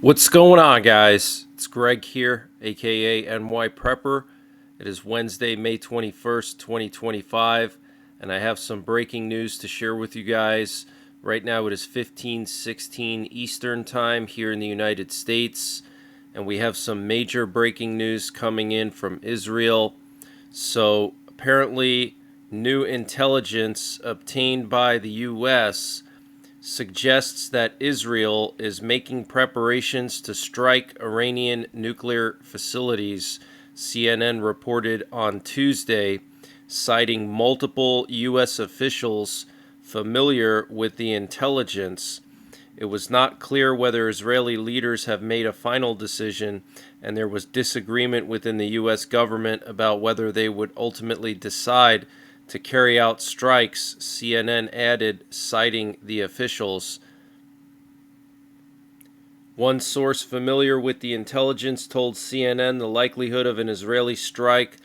What's going on, guys? It's Greg here, aka NYPrepper. It is Wednesday, May 21st, 2025, and I have some breaking news to share with you guys. Right now it is 15:16 Eastern Time here in the United States, and we have some major breaking news coming in from Israel. So, apparently, new intelligence obtained by the U.S. suggests that Israel is making preparations to strike Iranian nuclear facilities, CNN reported on Tuesday, citing multiple U.S. officials familiar with the intelligence. It was not clear whether Israeli leaders have made a final decision, and there was disagreement within the U.S. government about whether they would ultimately decide to carry out strikes, CNN added, citing the officials. One source familiar with the intelligence told CNN the likelihood of an Israeli strike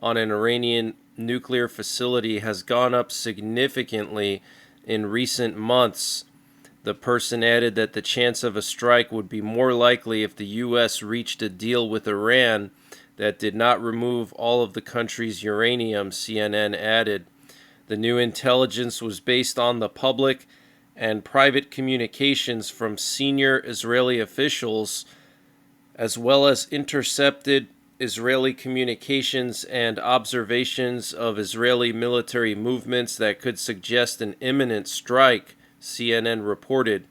on an Iranian nuclear facility has gone up significantly in recent months. The person added that the chance of a strike would be more likely if the U.S. reached a deal with Iran that did not remove all of the country's uranium, CNN added. The new intelligence was based on the public and private communications from senior Israeli officials, as well as intercepted Israeli communications and observations of Israeli military movements that could suggest an imminent strike, CNN reported.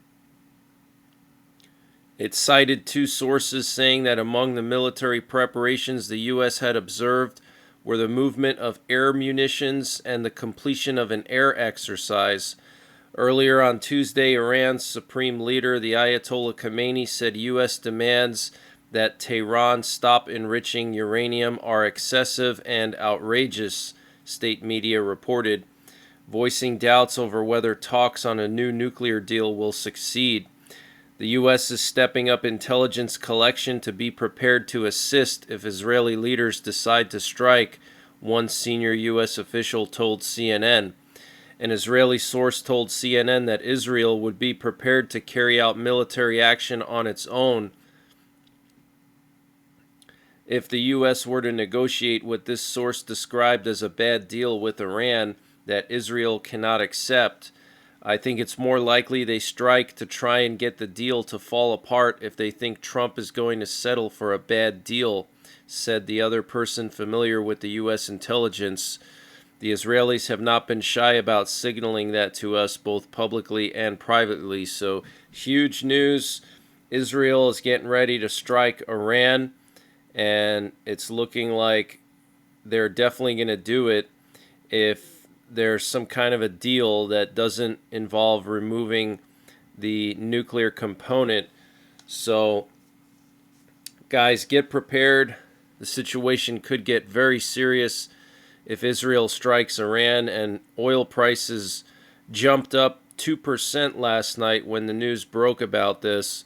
It cited two sources saying that among the military preparations the U.S. had observed were the movement of air munitions and the completion of an air exercise. Earlier on Tuesday, Iran's supreme leader, the Ayatollah Khamenei, said U.S. demands that Tehran stop enriching uranium are excessive and outrageous, state media reported, voicing doubts over whether talks on a new nuclear deal will succeed. The U.S. is stepping up intelligence collection to be prepared to assist if Israeli leaders decide to strike, one senior U.S. official told CNN. An Israeli source told CNN that Israel would be prepared to carry out military action on its own if the U.S. were to negotiate what this source described as a bad deal with Iran that Israel cannot accept. I think it's more likely they strike to try and get the deal to fall apart if they think Trump is going to settle for a bad deal, said the other person familiar with the U.S. intelligence. The Israelis have not been shy about signaling that to us both publicly and privately. So, huge news. Israel is getting ready to strike Iran, and it's looking like they're definitely going to do it if there's some kind of a deal that doesn't involve removing the nuclear component. So, guys, get prepared. The situation could get very serious if Israel strikes Iran, and oil prices jumped up 2% last night when the news broke about this.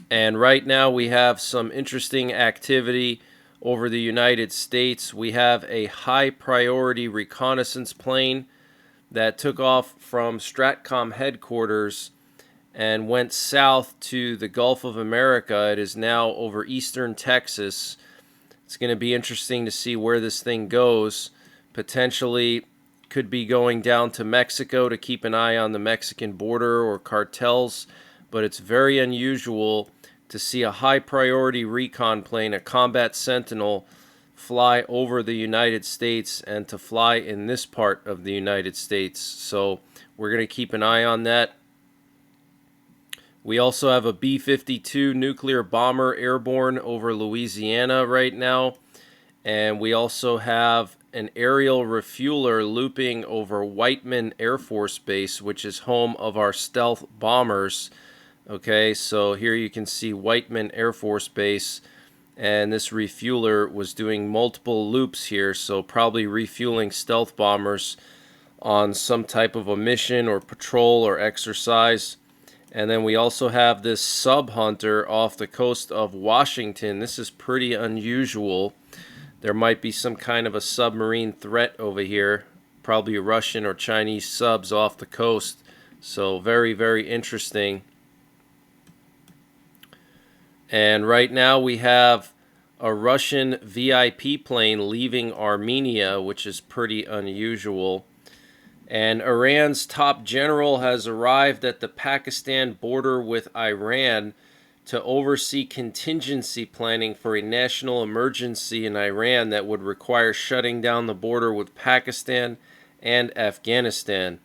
And right now we have some interesting activity over the United States. We have a high priority reconnaissance plane that took off from STRATCOM headquarters and went south to the Gulf of America. It is now over eastern Texas. It's going to be interesting to see where this thing goes. Potentially could be going down to Mexico to keep an eye on the Mexican border or cartels, but it's very unusual to see a high-priority recon plane, a combat sentinel, fly over the United States and to fly in this part of the United States. So we're going to keep an eye on that. We also have a B-52 nuclear bomber airborne over Louisiana right now. And we also have an aerial refueler looping over Whiteman Air Force Base, which is home of our stealth bombers. Okay, so here you can see Whiteman Air Force Base, and this refueler was doing multiple loops here, so probably refueling stealth bombers on some type of a mission or patrol or exercise. And then we also have this sub hunter off the coast of Washington. This is pretty unusual. There might be some kind of a submarine threat over here, probably Russian or Chinese subs off the coast. So very, very interesting. And right now we have a Russian VIP plane leaving Armenia, which is pretty unusual. And Iran's top general has arrived at the Pakistan border with Iran to oversee contingency planning for a national emergency in Iran that would require shutting down the border with Pakistan and Afghanistan.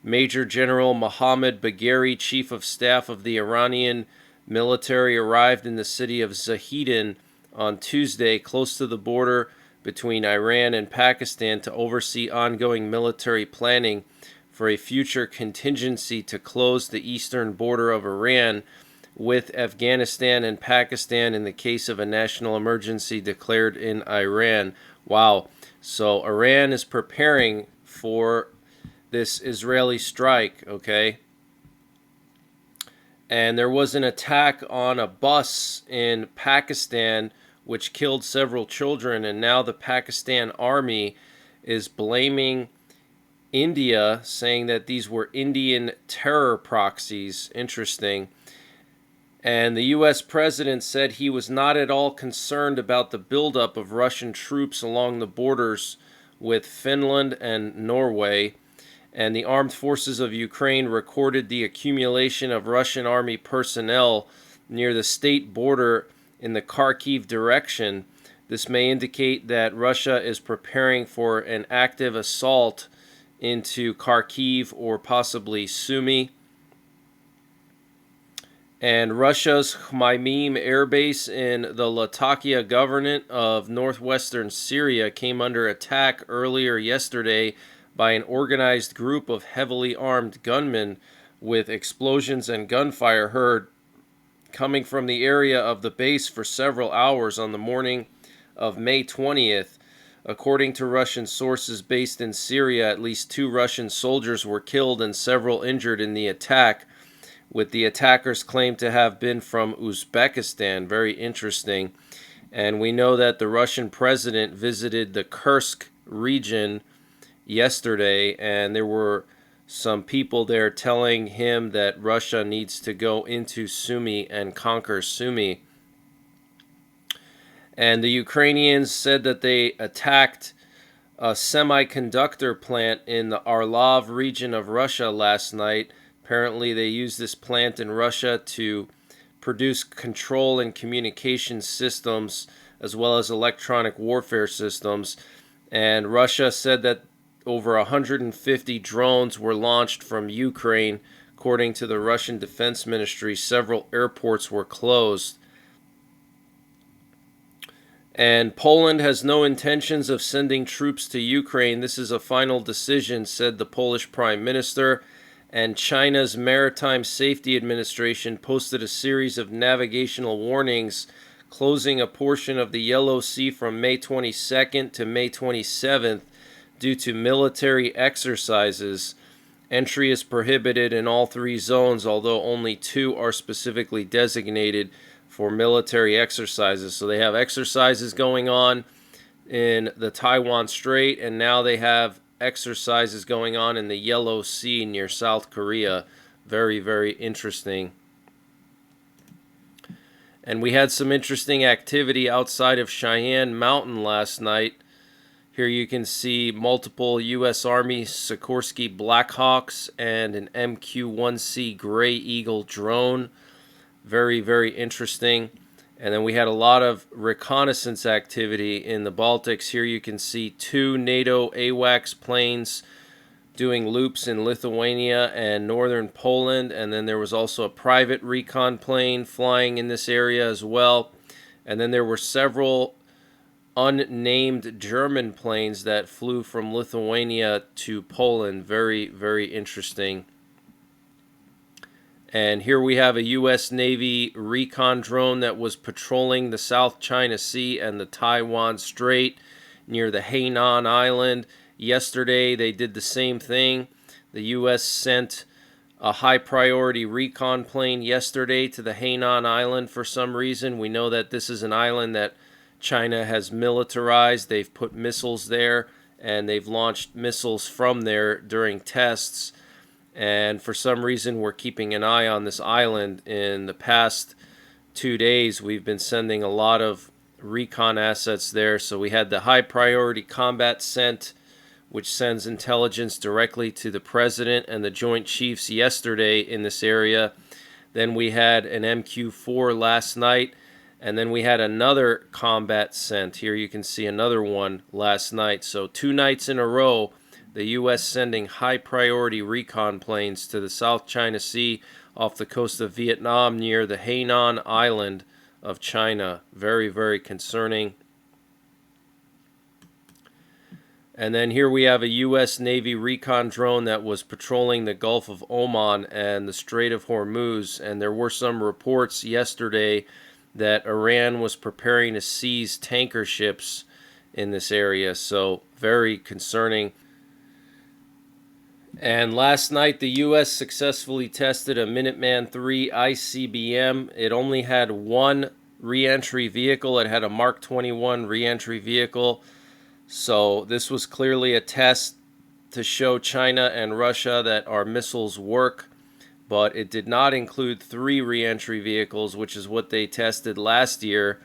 Major General Mohammad Bagheri, Chief of Staff of the Iranian military, arrived in the city of Zahedan on Tuesday, close to the border between Iran and Pakistan, to oversee ongoing military planning for a future contingency to close the eastern border of Iran with Afghanistan and Pakistan in the case of a national emergency declared in Iran. Wow. So Iran is preparing for this Israeli strike, okay? And there was an attack on a bus in Pakistan which killed several children, and now the Pakistan army is blaming India, saying that these were Indian terror proxies. Interesting. And the U.S. president said he was not at all concerned about the buildup of Russian troops along the borders with Finland and Norway. And the armed forces of Ukraine recorded the accumulation of Russian army personnel near the state border in the Kharkiv direction. This may indicate that Russia is preparing for an active assault into Kharkiv or possibly Sumy. And Russia's Khmeimim air base in the Latakia governorate of northwestern Syria came under attack earlier yesterday by an organized group of heavily armed gunmen, with explosions and gunfire heard coming from the area of the base for several hours on the morning of May 20th. According to Russian sources based in Syria, at least 2 Russian soldiers were killed and several injured in the attack, with the attackers claimed to have been from Uzbekistan. Very interesting. And we know that the Russian president visited the Kursk region yesterday, and there were some people there telling him that Russia needs to go into Sumy and conquer Sumy. And the Ukrainians said that they attacked a semiconductor plant in the Orlov region of Russia last night. Apparently they used this plant in Russia to produce control and communication systems as well as electronic warfare systems. And Russia said that over 150 drones were launched from Ukraine. According to the Russian Defense Ministry, several airports were closed. And Poland has no intentions of sending troops to Ukraine. This is a final decision, said the Polish Prime Minister. And China's Maritime Safety Administration posted a series of navigational warnings closing a portion of the Yellow Sea from May 22nd to May 27th due to military exercises. Entry is prohibited in all 3 zones, although only 2 are specifically designated for military exercises. So they have exercises going on in the Taiwan Strait, and now they have exercises going on in the Yellow Sea near South Korea. Very, very interesting. And we had some interesting activity outside of Cheyenne Mountain last night. Here you can see multiple U.S. Army Sikorsky Blackhawks and an MQ-1C Gray Eagle drone. Very, very interesting. And then we had a lot of reconnaissance activity in the Baltics. Here you can see 2 NATO AWACS planes doing loops in Lithuania and northern Poland. And then there was also a private recon plane flying in this area as well. And then there were several unnamed German planes that flew from Lithuania to Poland. Very, very interesting. And here we have a U.S. Navy recon drone that was patrolling the South China Sea and the Taiwan Strait near the Hainan Island. Yesterday, they did the same thing. The U.S. sent a high-priority recon plane yesterday to the Hainan Island for some reason. We know that this is an island that China has militarized. They've put missiles there, and they've launched missiles from there during tests. And for some reason, we're keeping an eye on this island. In the past 2 days, we've been sending a lot of recon assets there. So we had the high priority combat sent, which sends intelligence directly to the President and the Joint Chiefs yesterday in this area. Then we had an MQ-4 last night, and then we had another combat sent. Here you can see another one last night. So 2 nights in a row, the U.S. sending high-priority recon planes to the South China Sea off the coast of Vietnam near the Hainan Island of China. Very, very concerning. And then here we have a U.S. Navy recon drone that was patrolling the Gulf of Oman and the Strait of Hormuz. And there were some reports yesterday that Iran was preparing to seize tanker ships in this area. So very concerning. And last night, the U.S. successfully tested a Minuteman III ICBM. It only had one re-entry vehicle. It had a Mark 21 re-entry vehicle. So this was clearly a test to show China and Russia that our missiles work. But it did not include 3 re-entry vehicles, which is what they tested last year,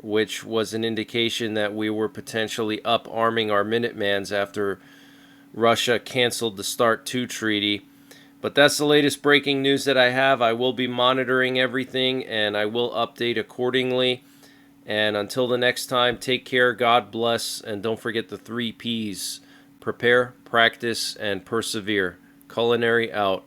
which was an indication that we were potentially up-arming our Minutemans after Russia canceled the START 2 treaty. But that's the latest breaking news that I have. I will be monitoring everything, and I will update accordingly. And until the next time, take care, God bless, and don't forget the 3 Ps. Prepare, practice, and persevere. Culinary out.